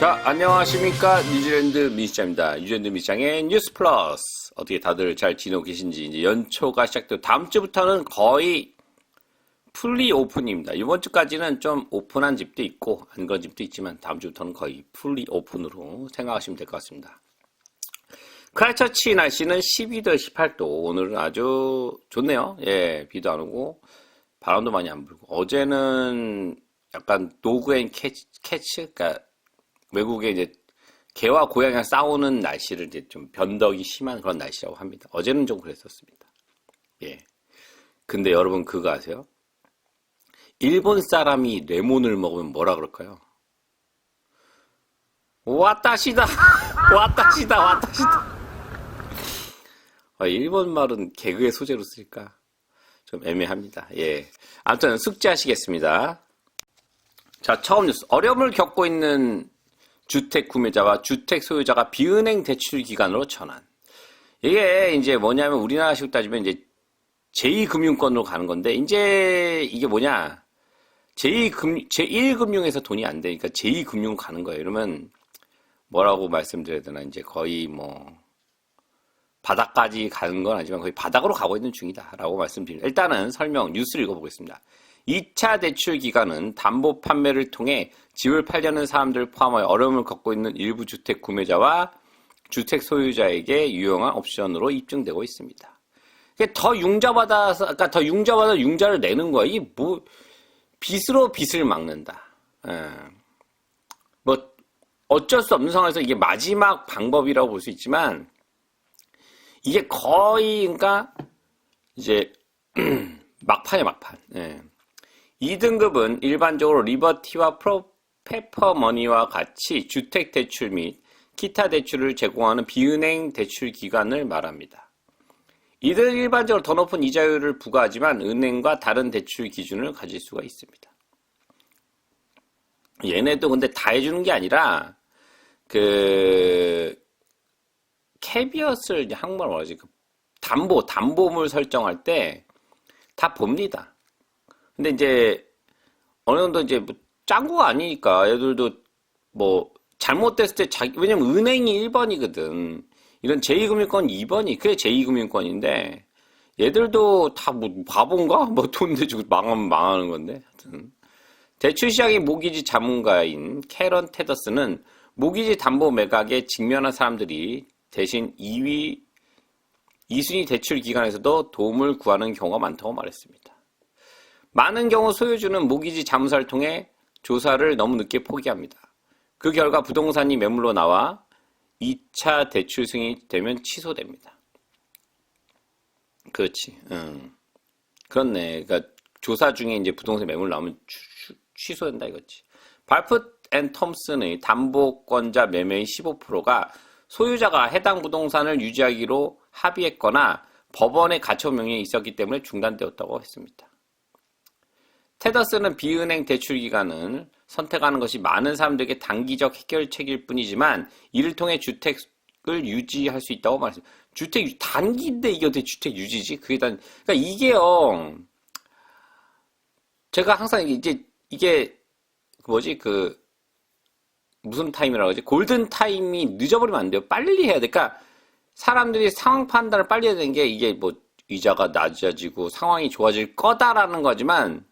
자, 안녕하십니까. 뉴질랜드 민시장입니다. 뉴질랜드 민시장의 뉴스 플러스. 어떻게 다들 잘 지내고 계신지, 이제 연초가 시작되고, 다음 주부터는 거의 풀리 오픈입니다. 이번 주까지는 좀 오픈한 집도 있고, 안 그런 집도 있지만, 다음 주부터는 거의 풀리 오픈으로 생각하시면 될 것 같습니다. 크라이처치 날씨는 12도, 18도. 오늘은 아주 좋네요. 예, 비도 안 오고, 바람도 많이 안 불고. 어제는 약간 도그 앤 캐치? 그러니까 외국에 이제 개와 고양이가 싸우는 날씨를 이제 좀 변덕이 심한 그런 날씨라고 합니다. 어제는 좀 그랬었습니다. 예. 근데 여러분 그거 아세요? 일본 사람이 레몬을 먹으면 뭐라 그럴까요? 와타시다! 와타시다! 와타시다! 일본 말은 개그의 소재로 쓸까? 좀 애매합니다. 예. 아무튼 숙지하시겠습니다. 자, 처음 뉴스. 어려움을 겪고 있는 주택 구매자와 주택 소유자가 비은행 대출 기관으로 전환. 이게 이제 뭐냐면 우리나라식으로 따지면 이제 제2금융권으로 가는 건데, 이제 이게 뭐냐. 제1금융에서 돈이 안 되니까 제2금융 가는 거예요. 이러면 뭐라고 말씀드려야 되나. 이제 거의 뭐, 바닥까지 가는 건 아니지만 거의 바닥으로 가고 있는 중이다. 라고 말씀드립니다. 일단은 설명, 뉴스를 읽어보겠습니다. 2차 대출 기간은 담보 판매를 통해 집을 팔려는 사람들을 포함하여 어려움을 겪고 있는 일부 주택 구매자와 주택 소유자에게 유용한 옵션으로 입증되고 있습니다. 더 융자받아서, 그러니까 더 융자받아 융자를 내는 거야. 이게 뭐, 빚으로 빚을 막는다. 뭐, 어쩔 수 없는 상황에서 이게 마지막 방법이라고 볼 수 있지만, 이게 거의, 그러니까, 이제, 막판이야, 막판. 예. 2등급은 일반적으로 리버티와 페퍼머니와 같이 주택대출 및 기타 대출을 제공하는 비은행 대출 기관을 말합니다. 이들은 일반적으로 더 높은 이자율을 부과하지만 은행과 다른 대출 기준을 가질 수가 있습니다. 얘네도 근데 다 해주는 게 아니라 캐비엇을 한국말로 뭐라지? 담보물 설정할 때 다 봅니다. 근데 이제 어느 정도 이제 뭐 짱구가 아니니까 얘들도 뭐 잘못됐을 때 왜냐면 은행이 1번이거든. 이런 제2금융권 2번이 그게 제2금융권인데 얘들도 다 뭐 바본가? 뭐 돈 내주고 망하면 망하는 건데. 하여튼 대출 시장의 모기지 자문가인 캐런 테더스는 모기지 담보 매각에 직면한 사람들이 대신 2순위 대출 기관에서도 도움을 구하는 경우가 많다고 말했습니다. 많은 경우 소유주는 모기지 자문사를 통해 조사를 너무 늦게 포기합니다. 그 결과 부동산이 매물로 나와 2차 대출 승인이 되면 취소됩니다. 그렇지. 그렇네. 그러니까 조사 중에 이제 부동산 매물 나오면 취소된다 이거지. 발풋 앤 톰슨의 담보권자 매매의 15%가 소유자가 해당 부동산을 유지하기로 합의했거나 법원의 가처분 명령이 있었기 때문에 중단되었다고 했습니다. 테더스는 비은행 대출 기간을 선택하는 것이 많은 사람들에게 단기적 해결책일 뿐이지만 이를 통해 주택을 유지할 수 있다고 말했습니다. 단기인데 이게 어떻게 주택 유지지? 그러니까 이게요. 제가 항상 이게 무슨 타임이라고 하지? 골든 타임이 늦어버리면 안 돼요. 빨리 해야 돼. 그러니까 사람들이 상황 판단을 빨리 해야 되는 게 이게 뭐 이자가 낮아지고 상황이 좋아질 거다라는 거지만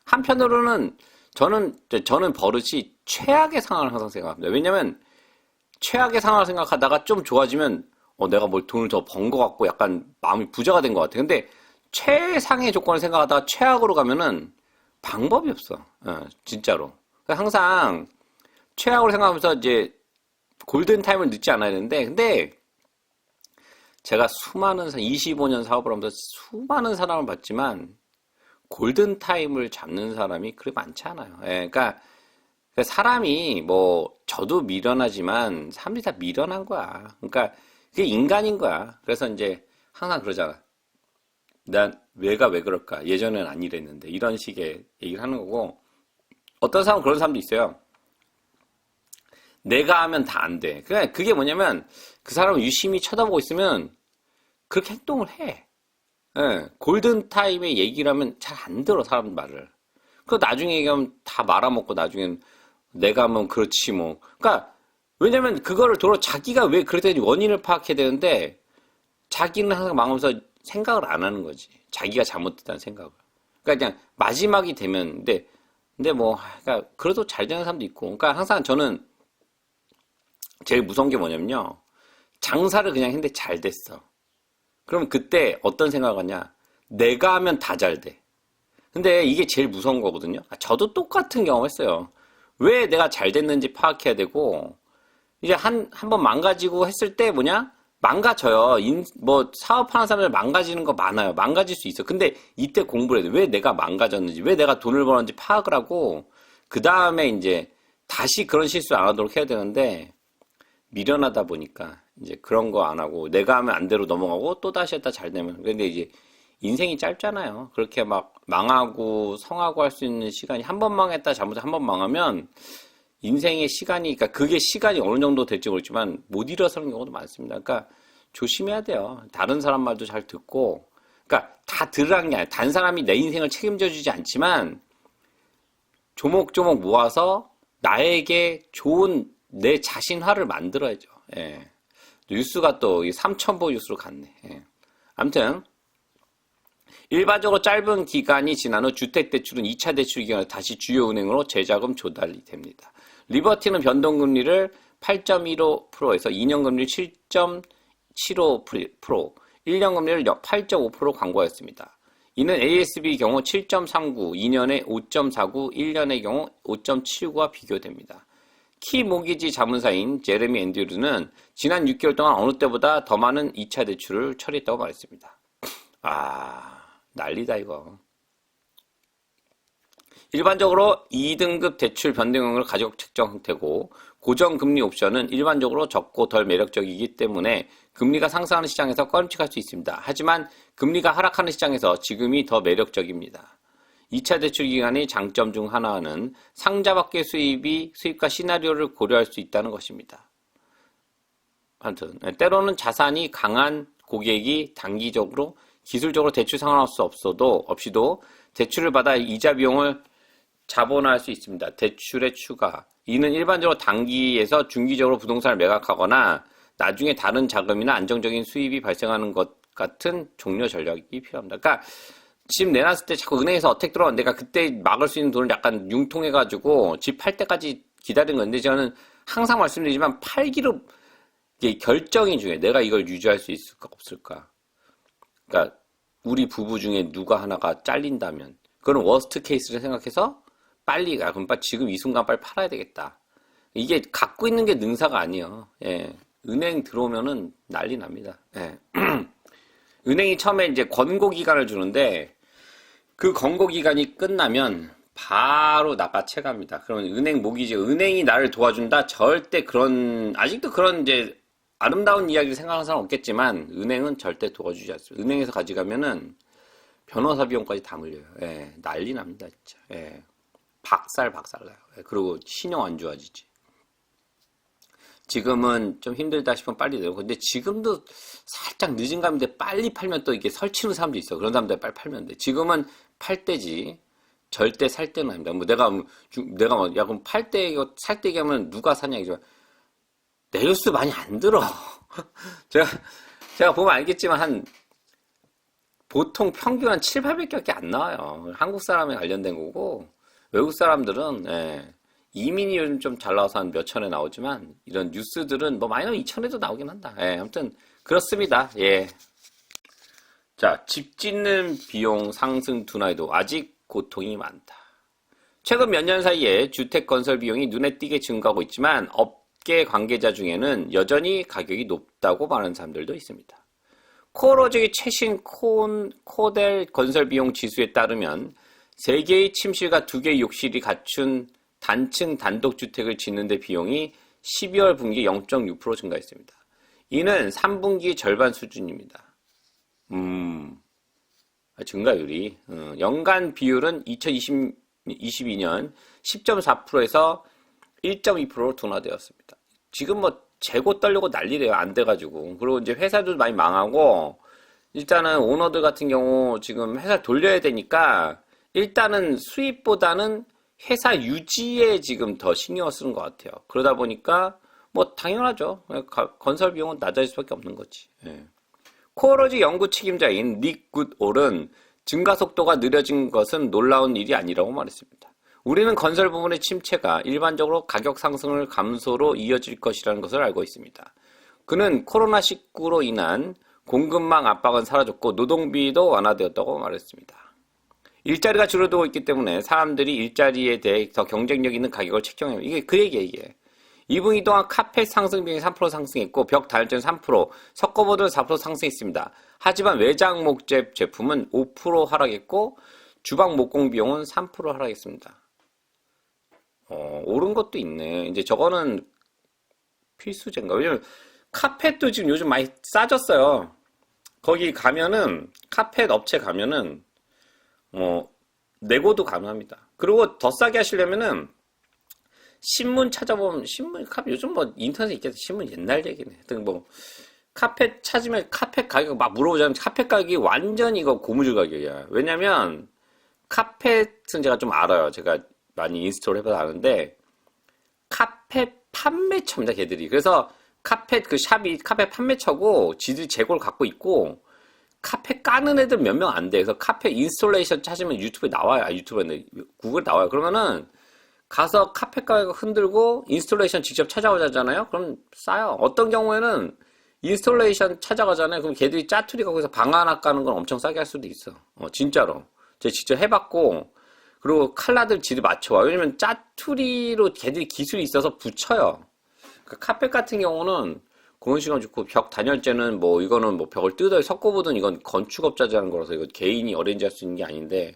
한편으로는 저는 버릇이 최악의 상황을 항상 생각합니다. 왜냐면 최악의 상황을 생각하다가 좀 좋아지면 내가 뭘 돈을 더 번 것 같고 약간 마음이 부자가 된 것 같아. 근데 최상의 조건을 생각하다가 최악으로 가면은 방법이 없어. 진짜로. 항상 최악으로 생각하면서 이제 골든 타임을 늦지 않아야 되는데 근데 제가 25년 사업을 하면서 수많은 사람을 봤지만 골든타임을 잡는 사람이 그렇게 많지 않아요. 예, 그러니까 사람이 뭐 저도 미련하지만 사람들이 다 미련한 거야. 그러니까 그게 인간인 거야. 그래서 이제 항상 그러잖아. 난 왜가 왜 그럴까? 예전엔 안 이랬는데 이런 식의 얘기를 하는 거고 어떤 사람은 그런 사람도 있어요. 내가 하면 다 안 돼. 그게 뭐냐면 그 사람을 유심히 쳐다보고 있으면 그렇게 행동을 해. 예, 골든타임에 얘기를 하면 잘 안 들어, 사람 말을. 나중에 얘기하면 다 말아먹고 나중엔 내가 하면 그렇지 뭐. 그러니까 왜냐면 그거를 도로 자기가 왜 그랬는지 원인을 파악해야 되는데 자기는 항상 망하면서 생각을 안 하는 거지. 자기가 잘못했다는 생각을. 그러니까 그냥 마지막이 되면 근데 뭐 그러니까 그래도 잘 되는 사람도 있고. 그러니까 항상 저는 제일 무서운 게 뭐냐면요. 장사를 그냥 했는데 잘 됐어. 그럼 그때 어떤 생각을 하냐? 내가 하면 다 잘 돼. 근데 이게 제일 무서운 거거든요. 저도 똑같은 경험했어요. 왜 내가 잘 됐는지 파악해야 되고, 이제 한 번 망가지고 했을 때 뭐냐? 망가져요. 뭐, 사업하는 사람들 망가지는 거 많아요. 망가질 수 있어. 근데 이때 공부를 해야 돼. 왜 내가 망가졌는지, 왜 내가 돈을 벌었는지 파악을 하고, 그 다음에 이제 다시 그런 실수 안 하도록 해야 되는데, 미련하다 보니까 이제 그런 거 안 하고, 내가 하면 안 대로 넘어가고, 또 다시 했다 잘 되면. 근데 이제 인생이 짧잖아요. 그렇게 막 망하고 성하고 할 수 있는 시간이 한 번 망했다 잘못해서 한 번 망하면 인생의 시간이, 그러니까 그게 시간이 어느 정도 될지 모르지만 못 일어서는 경우도 많습니다. 그러니까 조심해야 돼요. 다른 사람 말도 잘 듣고, 그러니까 다 들으라는 게 아니라 다른 사람이 내 인생을 책임져 주지 않지만 조목조목 모아서 나에게 좋은 내 자신화를 만들어야죠. 예. 뉴스가 또 3,000보 뉴스로 갔네. 예. 아무튼 일반적으로 짧은 기간이 지난 후 주택대출은 2차 대출 기간에 다시 주요 은행으로 재자금 조달이 됩니다. 리버티는 변동금리를 8.15%에서 2년 금리를 7.75%, 1년 금리를 8.5% 광고하였습니다. 이는 ASB 경우 7.39, 2년에 5.49, 1년의 경우 5.79와 비교됩니다. 키 모기지 자문사인 제레미 앤드류는 지난 6개월 동안 어느 때보다 더 많은 2차 대출을 처리했다고 말했습니다. 난리다 이거. 일반적으로 2등급 대출 변동형을 가격 책정 형태고, 고정금리 옵션은 일반적으로 적고 덜 매력적이기 때문에 금리가 상승하는 시장에서 꺼림칙할 수 있습니다. 하지만 금리가 하락하는 시장에서 지금이 더 매력적입니다. 2차 대출 기간의 장점 중 하나는 상자 밖의 수입과 시나리오를 고려할 수 있다는 것입니다. 아무튼 때로는 자산이 강한 고객이 단기적으로 기술적으로 대출 상환할 수 없이도 대출을 받아 이자 비용을 자본화할 수 있습니다. 대출의 추가. 이는 일반적으로 단기에서 중기적으로 부동산을 매각하거나 나중에 다른 자금이나 안정적인 수입이 발생하는 것 같은 종료 전략이 필요합니다. 그러니까 집 내놨을 때 자꾸 은행에서 어택 들어왔는데 내가 그때 막을 수 있는 돈을 약간 융통해가지고 집 팔 때까지 기다린 건데, 저는 항상 말씀드리지만 팔기로 결정이 중요해요. 내가 이걸 유지할 수 있을까 없을까. 그러니까 우리 부부 중에 누가 하나가 잘린다면 그건 워스트 케이스를 생각해서 빨리 그럼 지금 이 순간 빨리 팔아야 되겠다. 이게 갖고 있는 게 능사가 아니에요. 예. 은행 들어오면은 난리 납니다. 예. 은행이 처음에 이제 권고 기간을 주는데 그 권고 기간이 끝나면 바로 낚아채갑니다. 그러면 은행 모기지, 은행이 나를 도와준다? 절대 아직도 그런 이제 아름다운 이야기를 생각하는 사람은 없겠지만 은행은 절대 도와주지 않습니다. 은행에서 가져가면은 변호사 비용까지 다 물려요. 예, 난리 납니다, 진짜. 예, 박살 나요. 예, 그리고 신용 안 좋아지지. 지금은 좀 힘들다 싶으면 빨리 내고, 근데 지금도 살짝 늦은 감인데 빨리 팔면 또 이게 설치는 사람도 있어. 그런 사람들 빨리 팔면 돼. 지금은 팔 때지. 절대 살 때는 아닙니다. 야, 그럼 살 때 얘기하면 누가 사냐, 이죠. 내 뉴스 많이 안 들어. 제가 보면 알겠지만, 보통 평균 한 7, 800개밖에 안 나와요. 한국 사람에 관련된 거고, 외국 사람들은, 예, 이민이 요즘 좀 잘 나와서 한 몇 천에 나오지만, 이런 뉴스들은 뭐 많이 나오면 2천에도 나오긴 한다. 예, 아무튼, 그렇습니다. 예. 자, 집 짓는 비용 상승 둔화에도 아직 고통이 많다. 최근 몇 년 사이에 주택 건설 비용이 눈에 띄게 증가하고 있지만, 업계 관계자 중에는 여전히 가격이 높다고 말하는 사람들도 있습니다. 코어로직의 최신 코델 건설비용 지수에 따르면 3개의 침실과 2개의 욕실이 갖춘 단층 단독주택을 짓는 데 비용이 12월 분기 0.6% 증가했습니다. 이는 3분기 절반 수준입니다. 증가율이. 연간 비율은 2022년 10.4%에서 1.2%로 둔화되었습니다. 지금 뭐 재고 떨려고 난리래요. 안 돼가지고. 그리고 이제 회사도 많이 망하고, 일단은 오너들 같은 경우 지금 회사 돌려야 되니까, 일단은 수입보다는 회사 유지에 지금 더 신경을 쓰는 것 같아요. 그러다 보니까 뭐 당연하죠. 건설 비용은 낮아질 수밖에 없는 거지. 예. 코어로지 연구 책임자인 닉 굿올은 증가 속도가 느려진 것은 놀라운 일이 아니라고 말했습니다. 우리는 건설 부분의 침체가 일반적으로 가격 상승을 감소로 이어질 것이라는 것을 알고 있습니다. 그는 코로나19로 인한 공급망 압박은 사라졌고 노동비도 완화되었다고 말했습니다. 일자리가 줄어들고 있기 때문에 사람들이 일자리에 대해 더 경쟁력 있는 가격을 책정해요. 이게 그 얘기예요, 이게. 2분기 동안 카펫 상승 비용이 3% 상승했고 벽 단열재는 3%, 석고보드는 4% 상승했습니다. 하지만 외장 목재 제품은 5% 하락했고 주방 목공 비용은 3% 하락했습니다. 오른 것도 있네. 이제 저거는 필수제인가? 왜냐면 카펫도 지금 요즘 많이 싸졌어요. 거기 가면은 카펫 업체 가면은 내고도 가능합니다. 그리고 더 싸게 하시려면은 신문 찾아보면 신문 카펫 요즘 뭐 인터넷에 있겠다. 신문 옛날 얘기네. 하여튼 뭐 카펫 찾으면 카펫 가격 막 물어보자면 카펫 가격이 완전 이거 고무줄 가격이야. 왜냐면 카펫은 제가 좀 알아요. 제가 많이 인스톨 해봐서 아는데 카펫 판매처입니다. 걔들이. 그래서 카펫 그 샵이 카펫 판매처고 지들이 재고를 갖고 있고 카펫 까는 애들 몇 명 안 돼. 그래서 카펫 인스톨레이션 찾으면 유튜브에 나와요. 유튜브에 구글에 나와요. 그러면은 가서 카펫 가격 흔들고 인스톨레이션 직접 찾아오잖아요. 그럼 싸요. 어떤 경우에는 인스톨레이션 찾아가잖아요. 그럼 걔들이 짜투리가 거기서 방 하나 까는 건 엄청 싸게 할 수도 있어. 진짜로. 제가 직접 해봤고 그리고 칼라들 지들 맞춰와. 왜냐면 짜투리로 걔들이 기술이 있어서 붙여요. 그러니까 카펫 같은 경우는 그런 시간 좋고 벽 단열재는 뭐 이거는 뭐 벽을 뜯어야 섞어보든 이건 건축업자들이 하는 거라서 이거 개인이 어레인지 할 수 있는 게 아닌데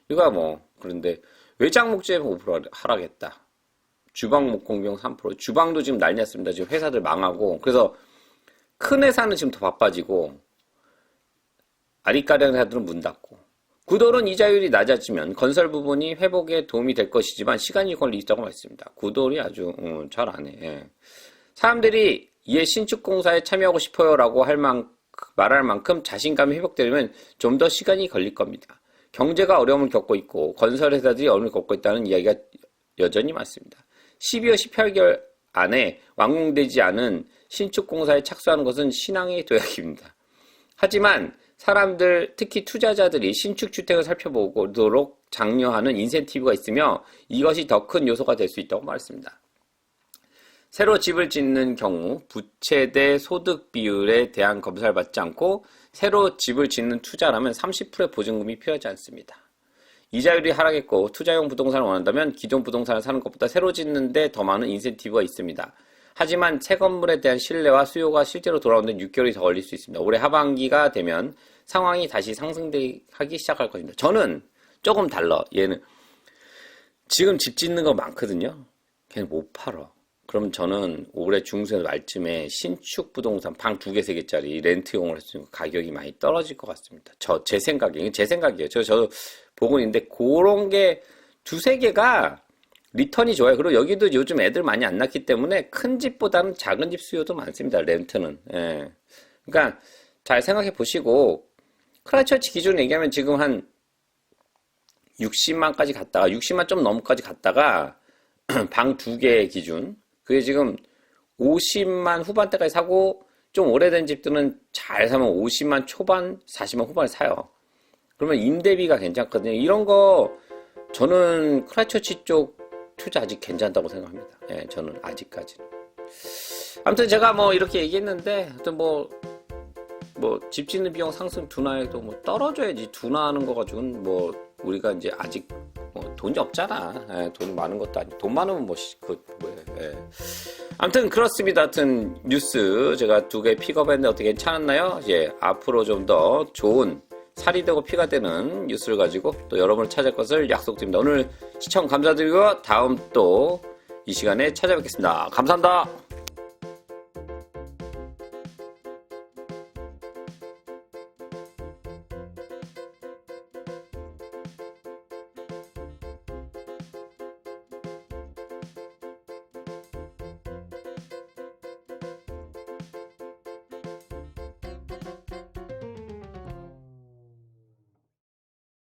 이거야 뭐 그런데 외장 목재는 5% 하락했다. 주방 목공 비용 3%. 주방도 지금 난리 났습니다. 지금 회사들 망하고 그래서 큰 회사는 지금 더 바빠지고 아리까리한 회사들은 문 닫고 구돌은 이자율이 낮아지면 건설 부분이 회복에 도움이 될 것이지만 시간이 걸릴 있다고 말했습니다. 구돌이 아주 잘 안 해. 예. 사람들이 이에 신축공사에 참여하고 싶어요 라고 말할 만큼 자신감이 회복되려면 좀 더 시간이 걸릴 겁니다. 경제가 어려움을 겪고 있고 건설회사들이 어려움을 겪고 있다는 이야기가 여전히 많습니다. 12월 18개월 안에 완공되지 않은 신축공사에 착수하는 것은 신앙의 도약입니다. 하지만 사람들, 특히 투자자들이 신축주택을 살펴보도록 장려하는 인센티브가 있으며 이것이 더 큰 요소가 될 수 있다고 말했습니다. 새로 집을 짓는 경우 부채 대 소득 비율에 대한 검사를 받지 않고 새로 집을 짓는 투자라면 30%의 보증금이 필요하지 않습니다. 이자율이 하락했고 투자용 부동산을 원한다면 기존 부동산을 사는 것보다 새로 짓는데 더 많은 인센티브가 있습니다. 하지만 새 건물에 대한 신뢰와 수요가 실제로 돌아오는 데 6개월이 더 걸릴 수 있습니다. 올해 하반기가 되면 상황이 다시 상승하기 시작할 것입니다. 저는 조금 달라. 얘는 지금 집 짓는 거 많거든요. 걔는 못 팔아. 그럼 저는 올해 중순 말쯤에 신축 부동산 방 2개, 3개짜리 렌트용을 했으니까 가격이 많이 떨어질 것 같습니다. 제 생각이에요. 저 보고 있는데 그런 게 2-3개가 리턴이 좋아요. 그리고 여기도 요즘 애들 많이 안 낳기 때문에 큰 집보다는 작은 집 수요도 많습니다. 렌트는. 예. 그러니까 잘 생각해 보시고 크라이처치 기준 얘기하면 지금 한 60만까지 갔다가 60만 좀 넘까지 갔다가 방 2개 기준 그게 지금 50만 후반대까지 사고 좀 오래된 집들은 잘 사면 50만 초반 40만 후반에 사요. 그러면 임대비가 괜찮거든요. 이런 거 저는 크라이처치 쪽 투자 아직 괜찮다고 생각합니다. 예, 저는 아직까지는. 아무튼 제가 뭐 이렇게 얘기했는데 하여튼 뭐 집 짓는 비용 상승 둔화해도 뭐 떨어져야지. 둔화하는 거 가지고는 뭐 우리가 이제 아직 뭐 돈이 없잖아. 예, 돈이 많은 것도 아니고 돈 많으면 예. 아무튼 그렇습니다. 하여튼 뉴스 제가 2개 픽업했는데 어떻게 괜찮았나요? 예, 앞으로 좀 더 좋은 살이 되고 피가 되는 뉴스를 가지고 또 여러분을 찾을 것을 약속드립니다. 오늘 시청 감사드리고 다음 또 이 시간에 찾아뵙겠습니다. 감사합니다.